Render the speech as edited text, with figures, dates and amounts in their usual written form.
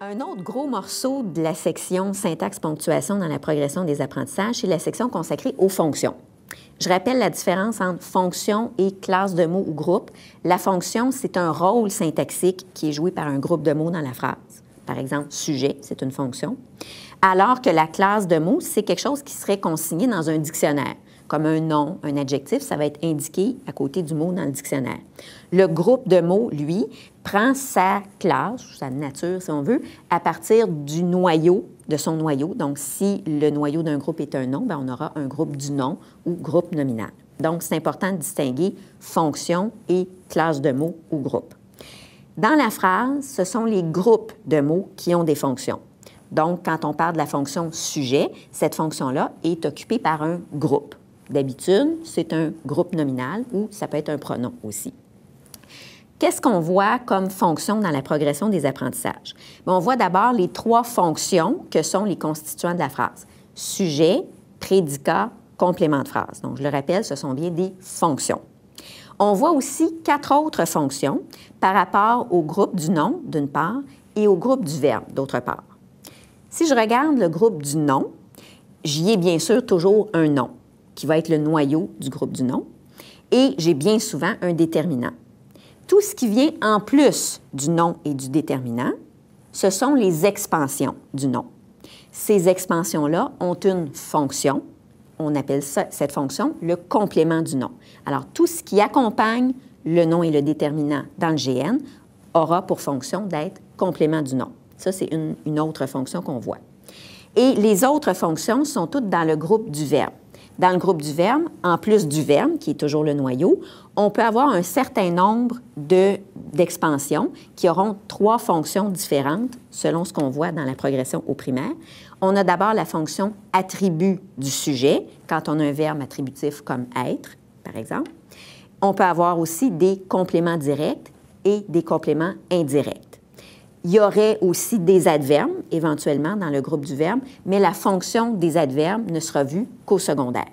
Un autre gros morceau de la section syntaxe-ponctuation dans la progression des apprentissages, c'est la section consacrée aux fonctions. Je rappelle la différence entre fonction et classe de mots ou groupe. La fonction, c'est un rôle syntaxique qui est joué par un groupe de mots dans la phrase. Par exemple, sujet, c'est une fonction. Alors que la classe de mots, c'est quelque chose qui serait consigné dans un dictionnaire. Comme un nom, un adjectif, ça va être indiqué à côté du mot dans le dictionnaire. Le groupe de mots, lui, prend sa classe, sa nature, si on veut, à partir du noyau, de son noyau. Donc, si le noyau d'un groupe est un nom, bien, on aura un groupe du nom ou groupe nominal. Donc, c'est important de distinguer fonction et classe de mots ou groupe. Dans la phrase, ce sont les groupes de mots qui ont des fonctions. Donc, quand on parle de la fonction sujet, cette fonction-là est occupée par un groupe. D'habitude, c'est un groupe nominal ou ça peut être un pronom aussi. Qu'est-ce qu'on voit comme fonction dans la progression des apprentissages? Bien, on voit d'abord les trois fonctions que sont les constituants de la phrase. Sujet, prédicat, complément de phrase. Donc, je le rappelle, ce sont bien des fonctions. On voit aussi 4 autres fonctions par rapport au groupe du nom, d'une part, et au groupe du verbe, d'autre part. Si je regarde le groupe du nom, j'y ai bien sûr toujours un nom, qui va être le noyau du groupe du nom, et j'ai bien souvent un déterminant. Tout ce qui vient en plus du nom et du déterminant, ce sont les expansions du nom. Ces expansions-là ont une fonction. On appelle cette fonction le complément du nom. Alors, tout ce qui accompagne le nom et le déterminant dans le GN aura pour fonction d'être complément du nom. Ça, c'est une autre fonction qu'on voit. Et les autres fonctions sont toutes dans le groupe du verbe. Dans le groupe du verbe, en plus du verbe, qui est toujours le noyau, on peut avoir un certain nombre d'expansions qui auront 3 fonctions différentes selon ce qu'on voit dans la progression au primaire. On a d'abord la fonction attribut du sujet, quand on a un verbe attributif comme être, par exemple. On peut avoir aussi des compléments directs et des compléments indirects. Il y aurait aussi des adverbes, éventuellement, dans le groupe du verbe, mais la fonction des adverbes ne sera vue qu'au secondaire.